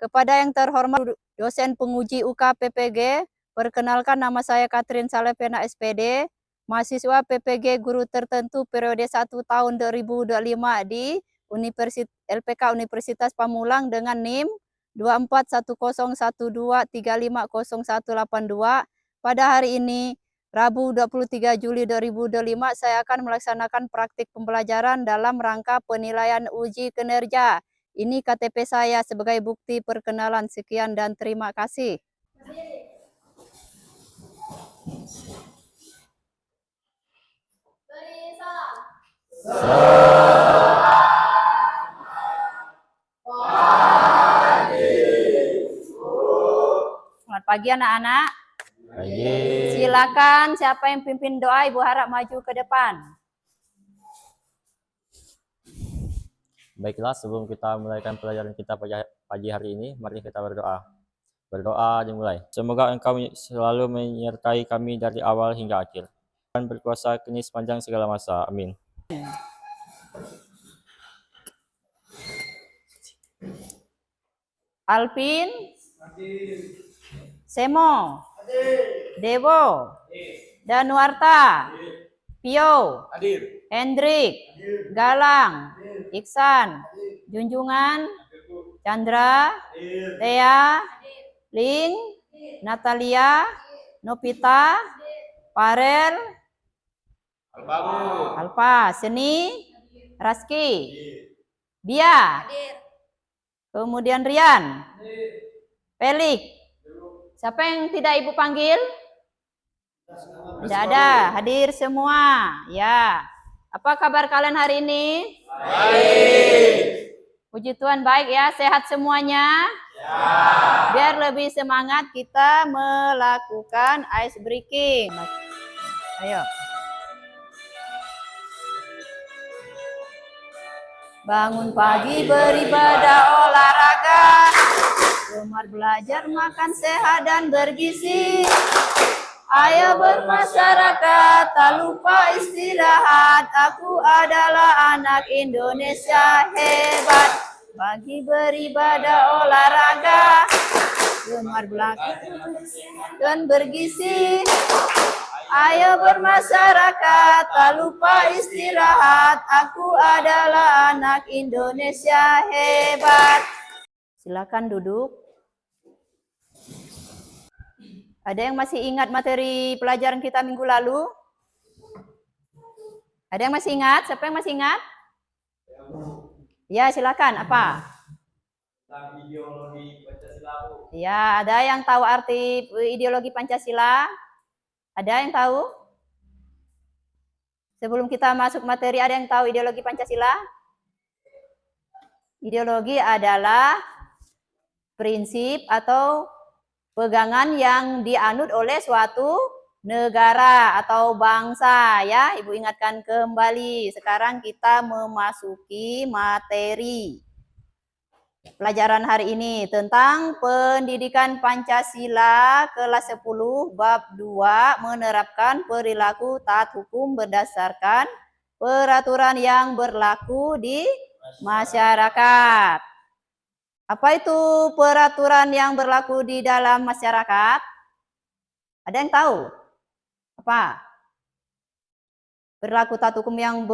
Kepada yang terhormat dosen penguji UK PPG, perkenalkan nama saya Katrin Salepena SPD, mahasiswa PPG guru tertentu periode 1 tahun 2025 di LPK Universitas Pamulang dengan NIM 241012350182. Pada hari ini, Rabu 23 Juli 2025, saya akan melaksanakan praktik pembelajaran dalam rangka penilaian uji kinerja. Ini KTP saya sebagai bukti perkenalan. Sekian dan terima kasih. Selamat pagi anak-anak. Silakan siapa yang pimpin doa, Ibu harap maju ke depan. Baiklah, sebelum kita mulaikan pelajaran kita pagi hari ini, mari kita berdoa. Berdoa dimulai. Semoga Engkau selalu menyertai kami dari awal hingga akhir, dan berkuasa kini sepanjang segala masa. Amin. Alvin, Semo, Dewo, Danuarta, Pio, Hendrik, Galang, Iksan, Junjungan, Chandra, Tea, Ling, Natalia, Novita, Farel, Alfa, Seni, Raski, Bia, kemudian Rian, Pelik. Siapa yang tidak Ibu panggil? Tidak ada, hadir semua. Ya. Apa kabar kalian hari ini? Baik. Puji Tuhan, baik ya, sehat semuanya? Ya. Biar lebih semangat kita melakukan ice breaking. Ayo. Bangun pagi beribadah olahraga, gemar belajar makan sehat dan bergizi. Ayo bermasyarakat, tak lupa istirahat. Aku adalah anak Indonesia hebat. Pagi beribadah olahraga, gemar belajar dan bergizi. Ayo bermasyarakat, tak lupa istirahat. Aku adalah anak Indonesia hebat. Silakan duduk. Ada yang masih ingat materi pelajaran kita minggu lalu? Ada yang masih ingat? Siapa yang masih ingat? Ya, silakan. Apa? Tentang ideologi Pancasila. Ya, ada yang tahu arti ideologi Pancasila? Ada yang tahu? Sebelum kita masuk materi, ada yang tahu ideologi Pancasila? Ideologi adalah prinsip atau pegangan yang dianut oleh suatu negara atau bangsa ya. Ibu ingatkan kembali. Sekarang kita memasuki materi pelajaran hari ini tentang pendidikan Pancasila kelas 10 bab 2, menerapkan perilaku taat hukum berdasarkan peraturan yang berlaku di masyarakat. Apa itu peraturan yang berlaku di dalam masyarakat? Ada yang tahu? Apa? Berlaku taat hukum yang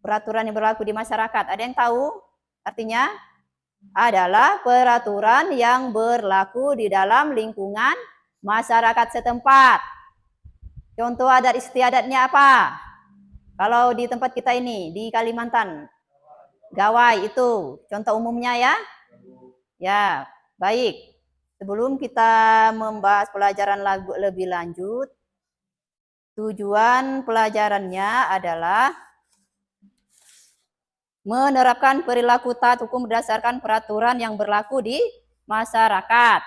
peraturan yang berlaku di masyarakat. Ada yang tahu? Artinya adalah peraturan yang berlaku di dalam lingkungan masyarakat setempat. Contoh adat istiadatnya apa? Kalau di tempat kita ini, di Kalimantan, gawai itu contoh umumnya ya. Ya, baik. Sebelum kita membahas pelajaran lebih lanjut, tujuan pelajarannya adalah menerapkan perilaku taat hukum berdasarkan peraturan yang berlaku di masyarakat.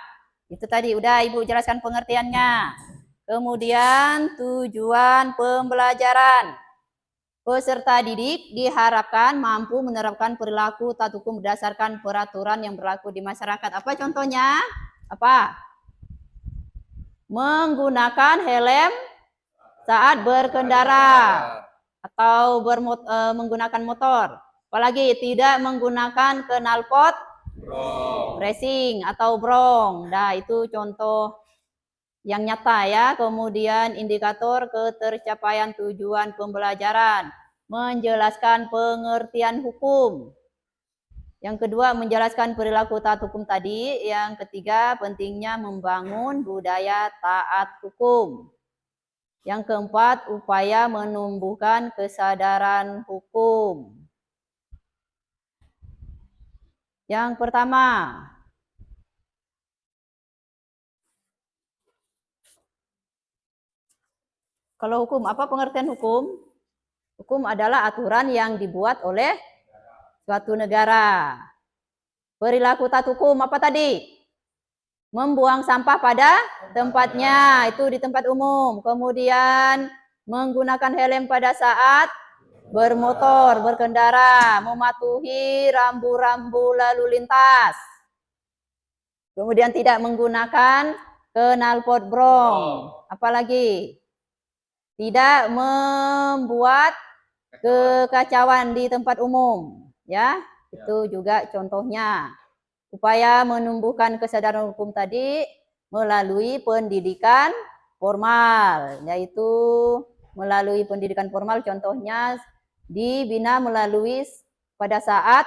Itu tadi udah Ibu jelaskan pengertiannya. Kemudian tujuan pembelajaran. Peserta didik diharapkan mampu menerapkan perilaku taat hukum berdasarkan peraturan yang berlaku di masyarakat. Apa contohnya? Apa? Menggunakan helm saat berkendara atau menggunakan motor. Apalagi tidak menggunakan knalpot racing atau brong. Nah, itu contoh yang nyata ya. Kemudian indikator ketercapaian tujuan pembelajaran, menjelaskan pengertian hukum. Yang kedua, menjelaskan perilaku taat hukum tadi. Yang ketiga, pentingnya membangun budaya taat hukum. Yang keempat, upaya menumbuhkan kesadaran hukum. Yang pertama, kalau hukum, apa pengertian hukum? Hukum adalah aturan yang dibuat oleh suatu negara. Perilaku taat hukum apa tadi? Membuang sampah pada tempatnya, itu di tempat umum. Kemudian menggunakan helm pada saat bermotor, berkendara, mematuhi rambu-rambu lalu lintas. Kemudian tidak menggunakan knalpot brong. Apalagi? Tidak membuat kekacauan di tempat umum, ya. Itu juga contohnya. Upaya menumbuhkan kesadaran hukum tadi melalui pendidikan formal, yaitu melalui pendidikan formal contohnya dibina melalui pada saat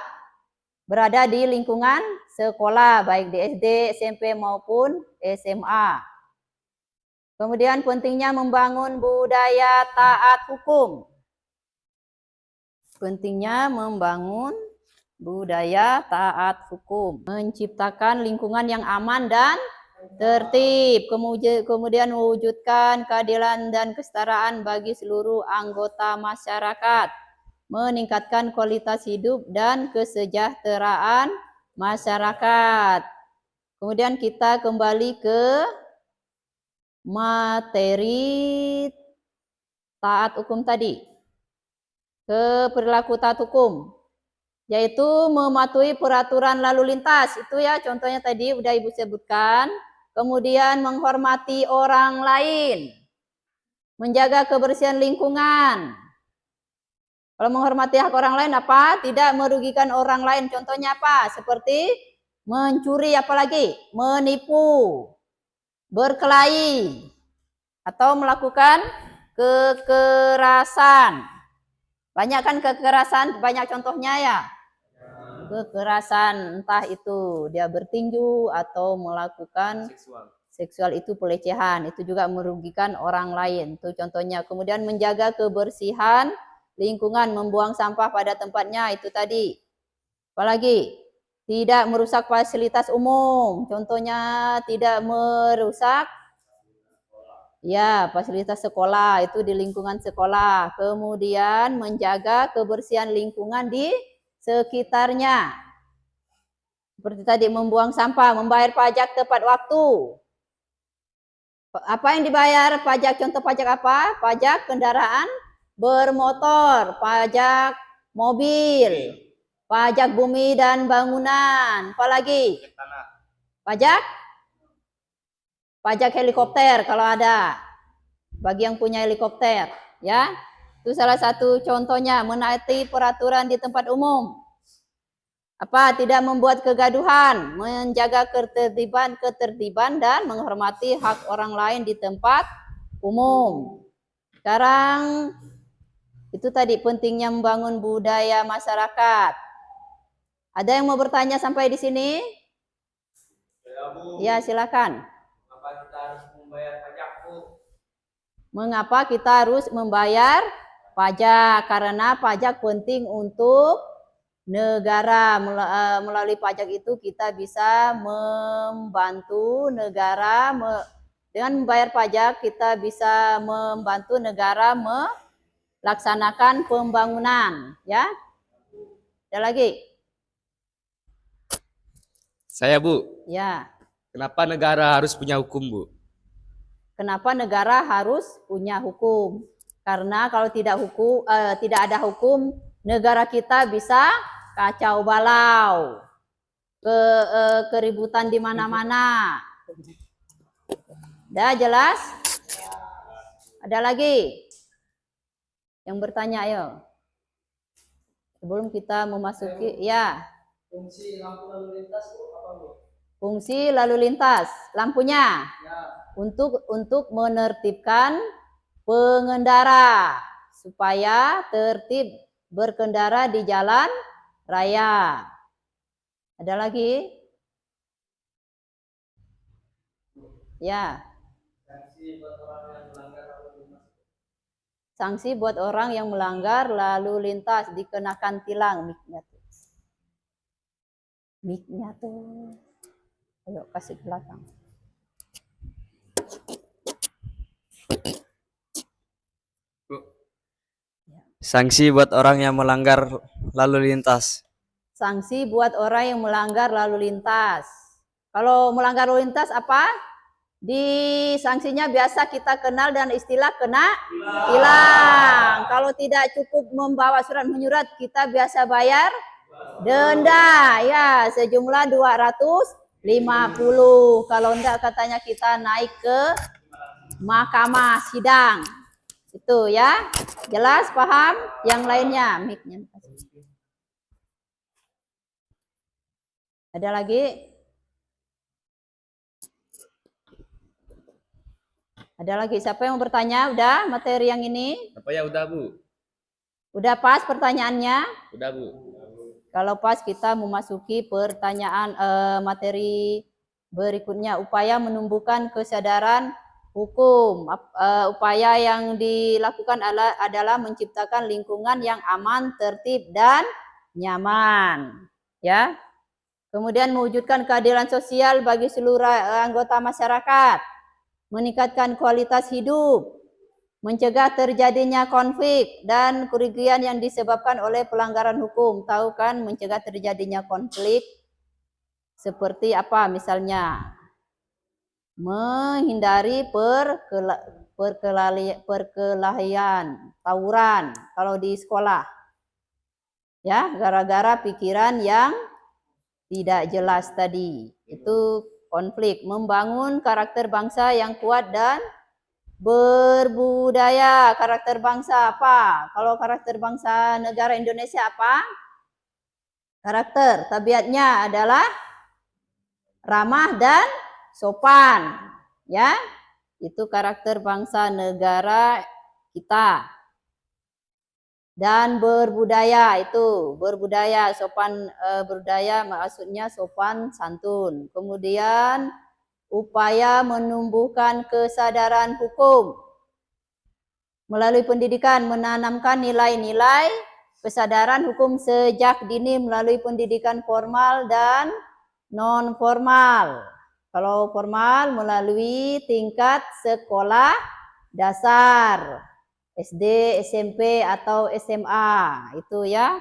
berada di lingkungan sekolah, baik di SD, SMP maupun SMA. Kemudian pentingnya membangun budaya taat hukum. Pentingnya membangun budaya taat hukum. Menciptakan lingkungan yang aman dan tertib. Kemudian mewujudkan keadilan dan kesetaraan bagi seluruh anggota masyarakat. Meningkatkan kualitas hidup dan kesejahteraan masyarakat. Kemudian kita kembali ke materi taat hukum tadi. Ke perilaku taat hukum, yaitu mematuhi peraturan lalu lintas. Itu ya contohnya tadi udah Ibu sebutkan. Kemudian menghormati orang lain. Menjaga kebersihan lingkungan. Kalau menghormati hak orang lain apa? Tidak merugikan orang lain. Contohnya apa? Seperti mencuri, apalagi menipu, berkelahi, atau melakukan kekerasan. Banyak kan kekerasan, banyak contohnya ya. Kekerasan entah itu dia bertinju atau melakukan seksual itu pelecehan, itu juga merugikan orang lain. Itu contohnya. Kemudian menjaga kebersihan lingkungan, membuang sampah pada tempatnya, itu tadi. Apalagi? Tidak merusak fasilitas umum. Contohnya tidak merusak ya fasilitas sekolah, itu di lingkungan sekolah. Kemudian menjaga kebersihan lingkungan di sekitarnya. Seperti tadi membuang sampah, membayar pajak tepat waktu. Apa yang dibayar pajak? Contoh pajak apa? Pajak kendaraan bermotor, pajak mobil, pajak bumi dan bangunan. Apalagi? Pajak helikopter kalau ada. Bagi yang punya helikopter, ya. Itu salah satu contohnya, menaati peraturan di tempat umum. Apa? Tidak membuat kegaduhan, menjaga ketertiban dan menghormati hak orang lain di tempat umum. Sekarang itu tadi pentingnya membangun budaya masyarakat. Ada yang mau bertanya sampai di sini? Ya, silakan. Mengapa kita harus membayar pajak, Bu? Mengapa kita harus membayar pajak? Karena pajak penting untuk negara. Melalui pajak itu kita bisa membantu negara. Dengan membayar pajak kita bisa membantu negara melaksanakan pembangunan, ya. Ada lagi? Saya, Bu. Ya. Kenapa negara harus punya hukum, Bu? Kenapa negara harus punya hukum? Karena kalau tidak ada hukum, negara kita bisa kacau balau, keributan di mana-mana. Udah jelas? Ada lagi yang bertanya? Ayo. Sebelum kita memasuki, ya. Fungsi lampu lalu lintas Bu apa Bu? Fungsi lalu lintas, lampunya Ya. untuk menertibkan pengendara supaya tertib berkendara di jalan raya. Ada lagi? Ya. Sanksi buat orang yang melanggar lalu lintas dikenakan tilang. Mic-nya tuh. Ayo kasih ke belakang. Sanksi buat orang yang melanggar lalu lintas. Sanksi buat orang yang melanggar lalu lintas. Kalau melanggar lalu lintas apa? Di sanksinya biasa kita kenal dan istilah kena tilang. Kalau tidak cukup membawa surat menyurat, kita biasa bayar denda ya sejumlah 250. Kalau enggak katanya kita naik ke mahkamah sidang. Itu ya. Jelas, paham? Yang lainnya mic-nya. Ada lagi? Ada lagi? Siapa yang mau bertanya? Udah materi yang ini? Apa ya udah Bu? Udah pas pertanyaannya? Udah Bu. Kalau pas kita memasuki pertanyaan materi berikutnya. Upaya menumbuhkan kesadaran hukum. Upaya yang dilakukan adalah menciptakan lingkungan yang aman, tertib, dan nyaman. Ya. Kemudian mewujudkan keadilan sosial bagi seluruh anggota masyarakat. Meningkatkan kualitas hidup, mencegah terjadinya konflik dan kerugian yang disebabkan oleh pelanggaran hukum. Tahu kan mencegah terjadinya konflik seperti apa misalnya? Menghindari perkelahian, tawuran kalau di sekolah. Ya, gara-gara pikiran yang tidak jelas tadi. Itu konflik. Membangun karakter bangsa yang kuat dan berbudaya. Karakter bangsa apa? Kalau karakter bangsa negara Indonesia apa? Karakter tabiatnya adalah ramah dan sopan. Ya, itu karakter bangsa negara kita. Dan berbudaya, itu berbudaya, sopan berbudaya maksudnya sopan santun. Kemudian upaya menumbuhkan kesadaran hukum melalui pendidikan, menanamkan nilai-nilai kesadaran hukum sejak dini melalui pendidikan formal dan non formal. Kalau formal melalui tingkat sekolah dasar, SD, SMP, atau SMA, itu ya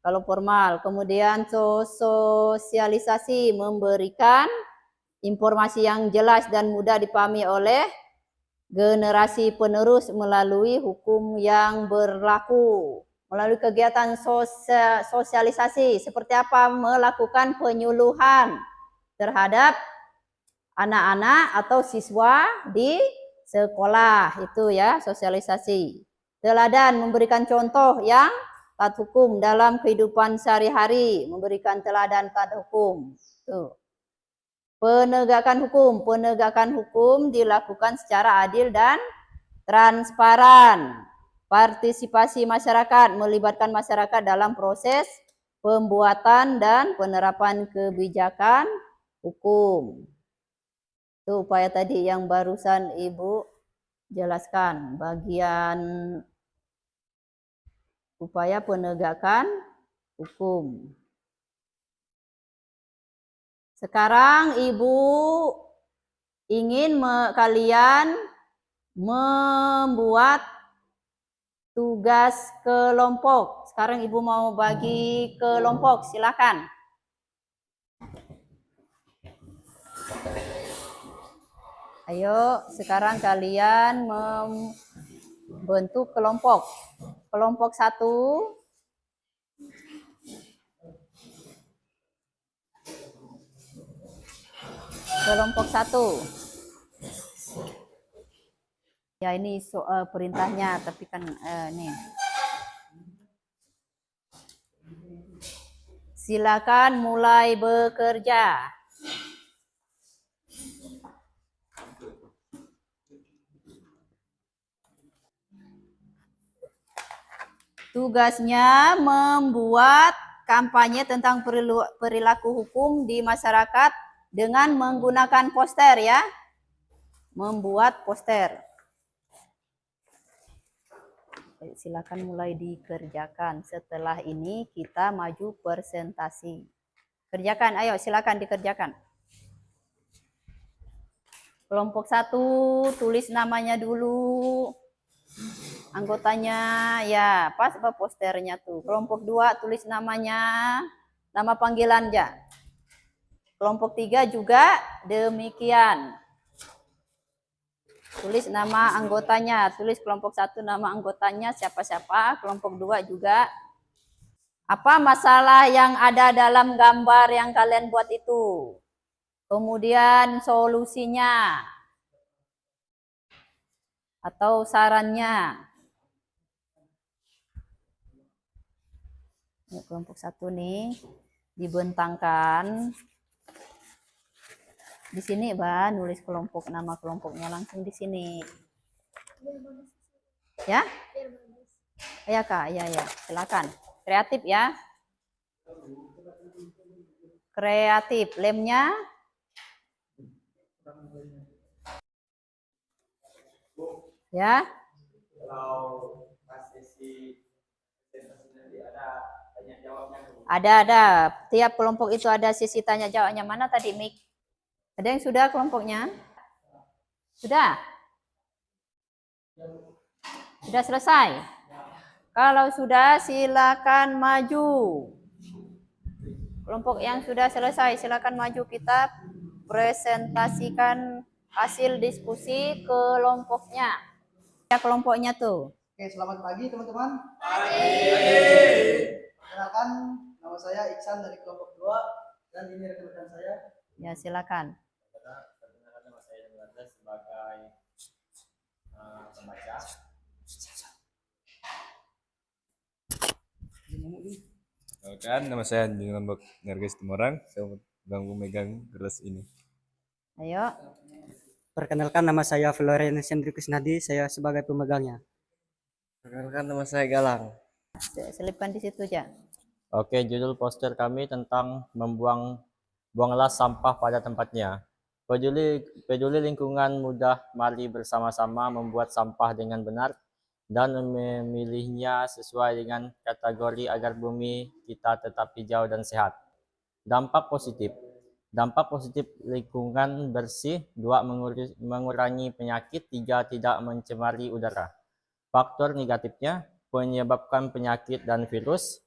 kalau formal. Kemudian sosialisasi, memberikan informasi yang jelas dan mudah dipahami oleh generasi penerus melalui hukum yang berlaku. Melalui kegiatan sosialisasi, seperti apa? Melakukan penyuluhan terhadap anak-anak atau siswa di sekolah, itu ya sosialisasi. Teladan, memberikan contoh yang taat hukum dalam kehidupan sehari-hari, memberikan teladan taat hukum. Tuh. Penegakan hukum dilakukan secara adil dan transparan. Partisipasi masyarakat, melibatkan masyarakat dalam proses pembuatan dan penerapan kebijakan hukum. Itu upaya tadi yang barusan Ibu jelaskan, bagian upaya penegakan hukum. Sekarang Ibu ingin kalian membuat tugas kelompok. Sekarang Ibu mau bagi kelompok, silakan. Ayo, sekarang kalian membentuk kelompok. Kelompok 1. Kelompok 1. Ya, ini perintahnya, tapi kan nih. Silakan mulai bekerja. Tugasnya membuat kampanye tentang perilaku hukum di masyarakat dengan menggunakan poster ya. Membuat poster. Silakan mulai dikerjakan. Setelah ini kita maju presentasi. Kerjakan, ayo silakan dikerjakan. Kelompok 1 tulis namanya dulu. Anggotanya ya, pas apa posternya tuh. Kelompok 2 tulis namanya, nama panggilan ya. Kelompok 3 juga demikian. Tulis nama anggotanya, tulis kelompok 1 nama anggotanya siapa-siapa, kelompok 2 juga. Apa masalah yang ada dalam gambar yang kalian buat itu? Kemudian solusinya atau sarannya. Ini kelompok 1 nih dibentangkan. Di sini, Mbak, nulis kelompok, nama kelompoknya langsung di sini. Ya? Ya, Kak. Ya. Silakan. Kreatif ya. Kreatif. Lemnya. Ya. Ada. Tiap kelompok itu ada sesi tanya jawabnya. Mana tadi, Mik? Ada yang sudah kelompoknya? Sudah? Sudah selesai? Kalau sudah silakan maju. Kelompok yang sudah selesai silakan maju, kita presentasikan hasil diskusi kelompoknya. Ya, kelompoknya tuh. Oke, selamat pagi teman-teman. Perkenalkan, nama saya Iksan dari kelompok 2 dan ini rekan-rekan saya. Ya, silakan. Perkenalkan, nama saya Dengarda sebagai pembaca. Kan nama saya dengan Narges Temorang, saya memegang gelas ini. Ayo. Perkenalkan, nama saya Florianus Hendrikus Nadi, saya sebagai pemegangnya. Perkenalkan, nama saya Galang. Selipkan di situ aja. Oke, judul poster kami tentang buanglah sampah pada tempatnya. Peduli lingkungan, mudah, mari bersama-sama membuat sampah dengan benar dan memilihnya sesuai dengan kategori agar bumi kita tetap hijau dan sehat. Dampak positif lingkungan bersih, 2 mengurangi penyakit, 3 tidak mencemari udara. Faktor negatifnya menyebabkan penyakit dan virus,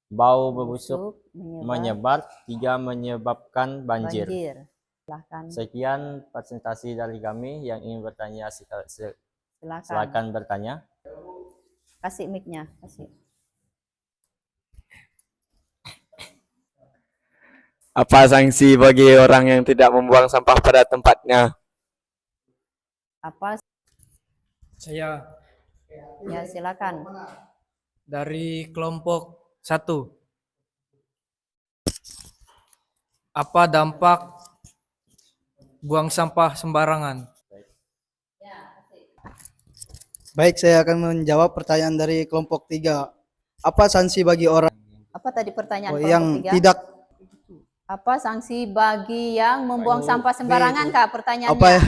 bau busuk menyebar, 3 menyebabkan banjir. Silakan. Sekian presentasi dari kami. Yang ingin bertanya silakan bertanya. Kasih mic-nya, kasih. Apa sanksi bagi orang yang tidak membuang sampah pada tempatnya? Apa? Saya Ya, silakan. dari kelompok 1. Apa dampak buang sampah sembarangan? Baik, saya akan menjawab pertanyaan dari kelompok 3. Apa sanksi bagi orang Apa tadi pertanyaan yang kelompok 3? tidak Apa sanksi bagi yang membuang sampah sembarangan, Kak? Pertanyaannya. apa ya?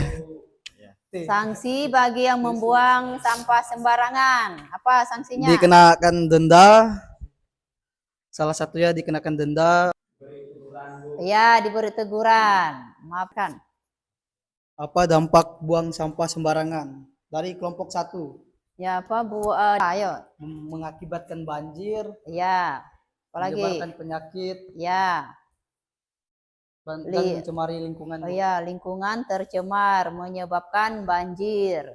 Sanksi bagi yang membuang sampah sembarangan. Apa sanksinya? Dikenakan denda. Salah satunya dikenakan denda. Ya, diberi teguran. Maafkan. Apa dampak buang sampah sembarangan? Dari kelompok 1, Ya, apa ayo. mengakibatkan banjir, Ya. Apalagi? menyebabkan penyakit, Ya. dan mencemari lingkungan. Oh ya, lingkungan tercemar menyebabkan banjir.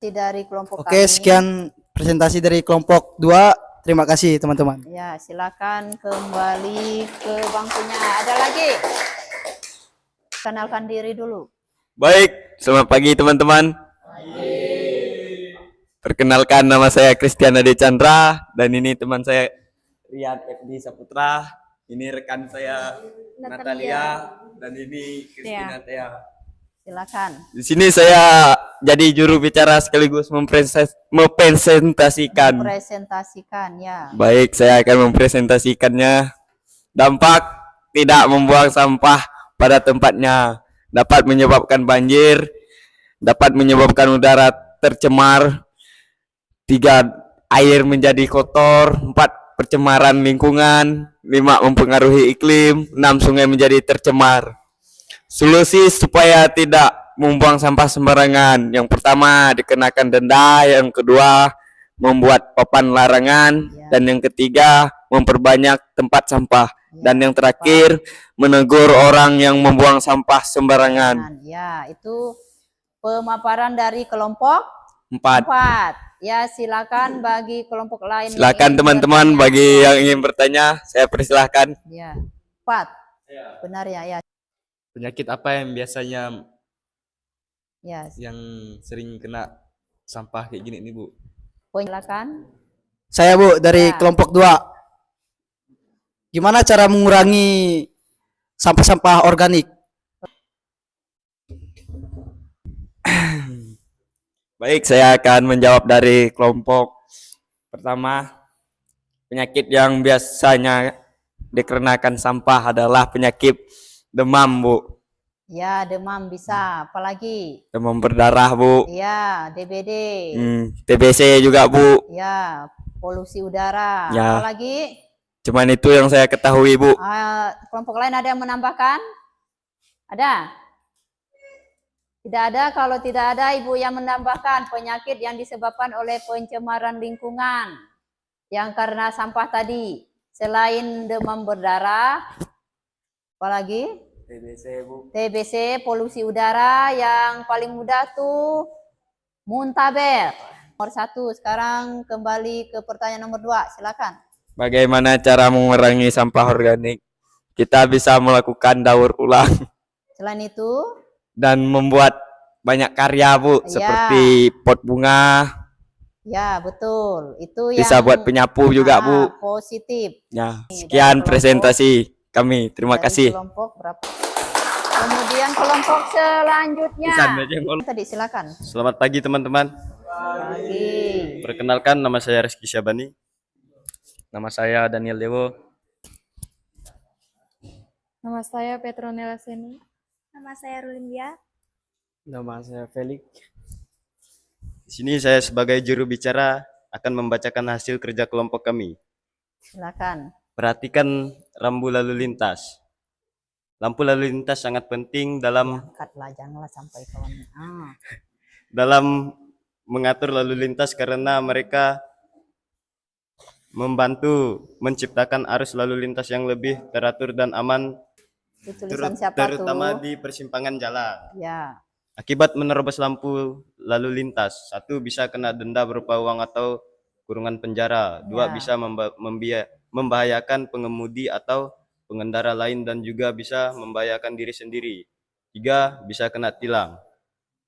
Dari kelompok Oke, kami. sekian presentasi dari kelompok 2. Terima kasih teman-teman. Ya, silakan kembali ke bangkunya. Ada lagi? Kenalkan diri dulu. Baik, selamat pagi teman-teman. Perkenalkan, nama saya Christian Ade Chandra dan ini teman saya Rian Fdi Saputra. Ini rekan saya Natalia dan ini Christina Tea. Silakan. Di sini saya jadi juru bicara sekaligus mempresentasikan. Presentasikan ya. Baik, saya akan mempresentasikannya. Dampak tidak membuang sampah pada tempatnya dapat menyebabkan banjir, dapat menyebabkan udara tercemar, 3 air menjadi kotor, 4 pencemaran lingkungan, 5 mempengaruhi iklim, 6 sungai menjadi tercemar. Solusi supaya tidak membuang sampah sembarangan. Yang pertama, dikenakan denda, yang kedua, membuat papan larangan, dan yang ketiga, memperbanyak tempat sampah. Dan yang terakhir, menegur orang yang membuang sampah sembarangan. Ya, itu pemaparan dari kelompok 4. 4. Ya, silakan bagi kelompok lain. yang Silakan ingin teman-teman, bertanya. bagi yang ingin bertanya, saya persilahkan. Ya, 4. Benar ya, ya. Penyakit apa yang biasanya Ya, yang sering kena sampah kayak gini nih Bu? silakan. Saya Bu dari Ya. kelompok 2. Gimana cara mengurangi sampah-sampah organik? Baik, saya akan menjawab dari kelompok pertama. Penyakit yang biasanya dikarenakan sampah adalah penyakit demam, Bu. Ya, demam bisa. Apalagi? Demam berdarah, Bu. Ya, DBD. TBC juga, Bu. Ya, polusi udara. Ya. Apalagi? Cuman itu yang saya ketahui, Bu. Kelompok lain ada yang menambahkan? Ada? Tidak ada. Kalau tidak ada, Ibu yang menambahkan penyakit yang disebabkan oleh pencemaran lingkungan yang karena sampah tadi. Selain demam berdarah, apalagi? TBC, Bu. TBC, polusi udara. Yang paling mudah tuh muntaber. Nomor 1. Sekarang kembali ke pertanyaan nomor 2. Silakan. Bagaimana cara mengurangi sampah organik? Kita bisa melakukan daur ulang Selain itu, dan membuat banyak karya, Bu, Ya. seperti pot bunga, ya betul. Itu bisa yang buat penyapu juga, Bu. positif. Ya, Dari sekian kelompok- presentasi kami. Terima dari kasih. Kelompok berapa? Kemudian kelompok selanjutnya. Tadi silakan. Selamat pagi teman-teman. Pagi. Perkenalkan, nama saya Rizky Syabani. Nama saya Daniel Dewo. Nama saya Petronella Seni. Nama saya Rulindia. Nama saya Felix. Di sini saya sebagai juru bicara akan membacakan hasil kerja kelompok kami. Silakan. Perhatikan rambu lalu lintas. Lampu lalu lintas sangat penting dalam Angkatlah, janganlah sampai kawan. dalam mengatur lalu lintas karena mereka membantu menciptakan arus lalu lintas yang lebih teratur dan aman, Itu tulisan siapa terutama tuh? di persimpangan jalan. Ya. Akibat menerobos lampu lalu lintas, 1 bisa kena denda berupa uang atau kurungan penjara, 2 Ya. bisa membahayakan pengemudi atau pengendara lain dan juga bisa membahayakan diri sendiri, 3 bisa kena tilang.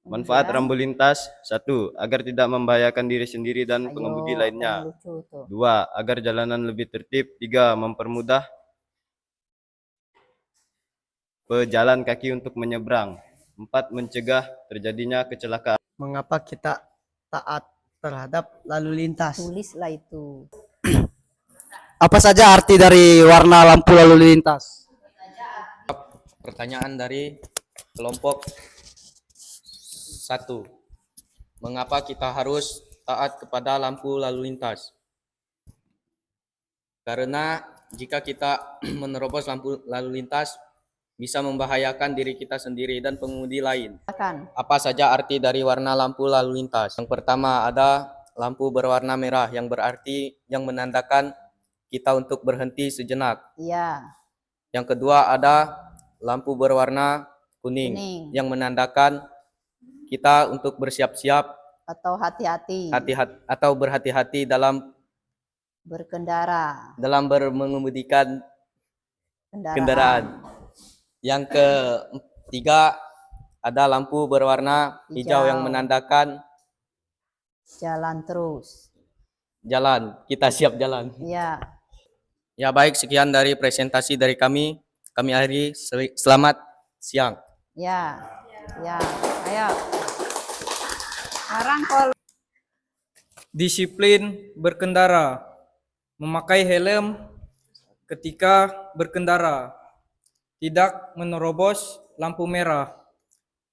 Manfaat rambu lintas, 1 agar tidak membahayakan diri sendiri dan pengemudi lainnya, 2 agar jalanan lebih tertib, 3 mempermudah pejalan kaki untuk menyeberang, 4 mencegah terjadinya kecelakaan. Mengapa kita taat terhadap lalu lintas? Tulislah itu. Apa saja arti dari warna lampu lalu lintas? Pertanyaan dari kelompok 1. Mengapa kita harus taat kepada lampu lalu lintas? Karena jika kita menerobos lampu lalu lintas, bisa membahayakan diri kita sendiri dan pengemudi lain. Silakan. Apa saja arti dari warna lampu lalu lintas? Yang pertama ada lampu berwarna merah yang berarti yang menandakan kita untuk berhenti sejenak. Iya. Yang kedua ada lampu berwarna kuning. yang menandakan kita untuk bersiap-siap Atau hati-hati. atau berhati-hati dalam Berkendara. mengemudikan kendaraan. Yang ketiga ada lampu berwarna hijau yang menandakan Jalan terus. jalan, kita siap jalan. Iya. Ya baik, sekian dari presentasi dari kami. Kami akhiri. Selamat siang. Ya, ya, ayo. Sekarang kalau Disiplin berkendara. Memakai helm ketika berkendara. Tidak menerobos lampu merah.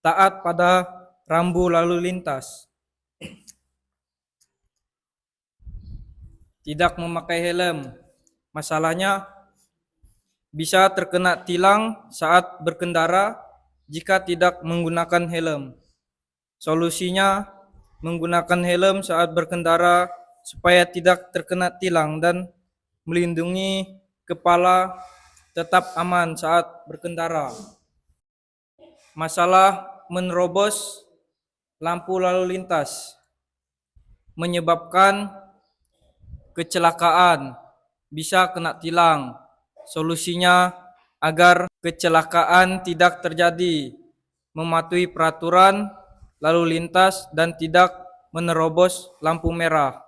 Taat pada rambu lalu lintas. Tidak memakai helm. Masalahnya bisa terkena tilang saat berkendara jika tidak menggunakan helm. Solusinya menggunakan helm saat berkendara supaya tidak terkena tilang dan melindungi kepala tetap aman saat berkendara. Masalah menerobos lampu lalu lintas menyebabkan kecelakaan, bisa kena tilang. Solusinya agar kecelakaan tidak terjadi, mematuhi peraturan lalu lintas dan tidak menerobos lampu merah.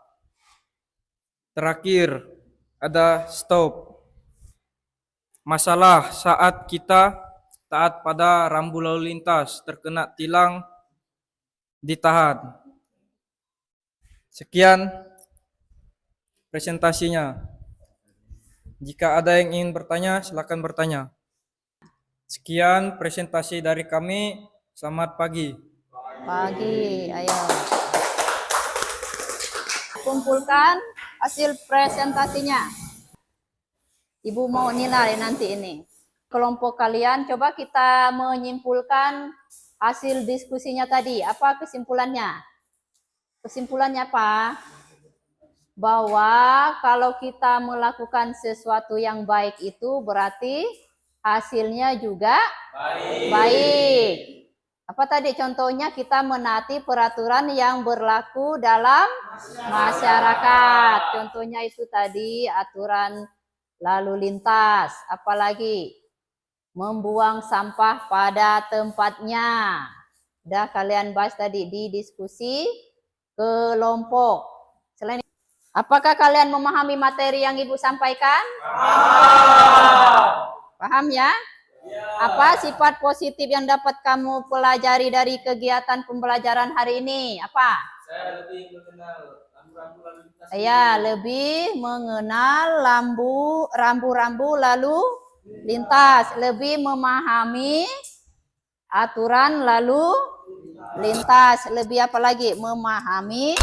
Terakhir, ada stop. Masalah saat kita taat pada rambu lalu lintas, terkena tilang, ditahan. Sekian presentasinya. Jika ada yang ingin bertanya, silakan bertanya. Sekian presentasi dari kami. Selamat pagi. pagi, ayo. Kumpulkan hasil presentasinya. Ibu mau nilai nanti ini. Kelompok kalian, coba kita menyimpulkan hasil diskusinya tadi. Apa kesimpulannya? Kesimpulannya apa? Bahwa kalau kita melakukan sesuatu yang baik itu berarti hasilnya juga baik. Apa tadi contohnya? Kita menaati peraturan yang berlaku dalam masyarakat. Contohnya itu tadi aturan lalu lintas. Apalagi membuang sampah pada tempatnya. Udah kalian bahas tadi di diskusi kelompok. Selain itu, apakah kalian memahami materi yang Ibu sampaikan? Paham ya? Apa sifat positif yang dapat kamu pelajari dari kegiatan pembelajaran hari ini? Apa? Saya lebih mengenal rambu-rambu lalu lintas. Ya, lebih mengenal rambu-rambu lalu lintas, lebih memahami aturan lalu lintas, lebih apa lagi? Memahami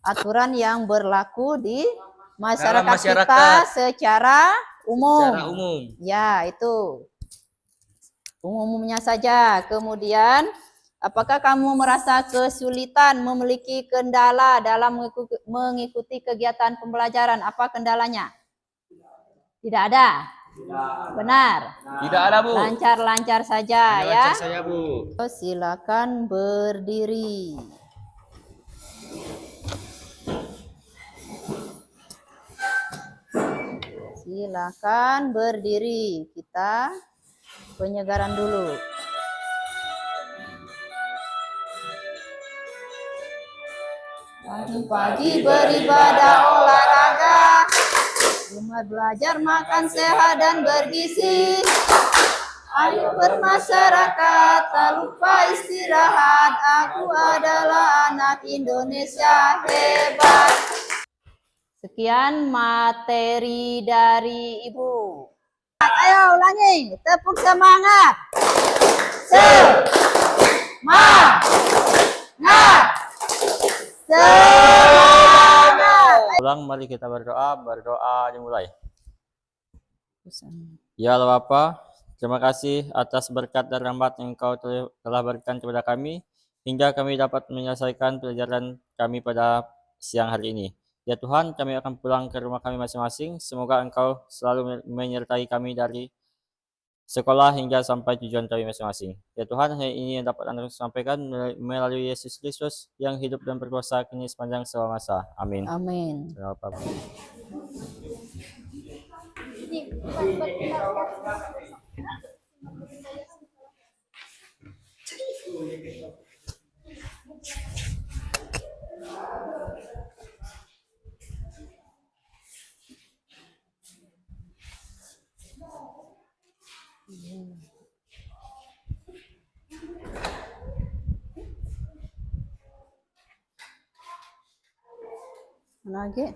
aturan yang berlaku di masyarakat kita secara umum. Ya, itu. Umumnya saja. Kemudian, apakah kamu merasa kesulitan, memiliki kendala dalam mengikuti kegiatan pembelajaran? Apa kendalanya? Tidak ada? Benar? Tidak ada, Bu. Lancar-lancar saja ya. Lancar saya, Bu. Silakan berdiri. Silakan berdiri. Kita penyegaran dulu. Pagi beribadah olahraga, Jumat belajar makan sehat dan bergizi. Ayo bermasyarakat, tak lupa istirahat. Aku adalah anak Indonesia hebat. Sekian materi dari Ibu. Ayo ulangi, tepuk semangat. Semangat. Semangat. Ulang, mari kita berdoa. Berdoa dimulai. Ya Allah Bapa, terima kasih atas berkat dan rahmat yang Engkau telah berikan kepada kami, hingga kami dapat menyelesaikan pelajaran kami pada siang hari ini. Ya Tuhan, kami akan pulang ke rumah kami masing-masing. Semoga Engkau selalu menyertai kami dari sekolah hingga sampai tujuan kami masing-masing. Ya Tuhan, hal ini yang dapat Anda sampaikan melalui Yesus Kristus yang hidup dan berkuasa kini sepanjang segala masa. Amin. Amin. Ya Bapa. Mana lagi?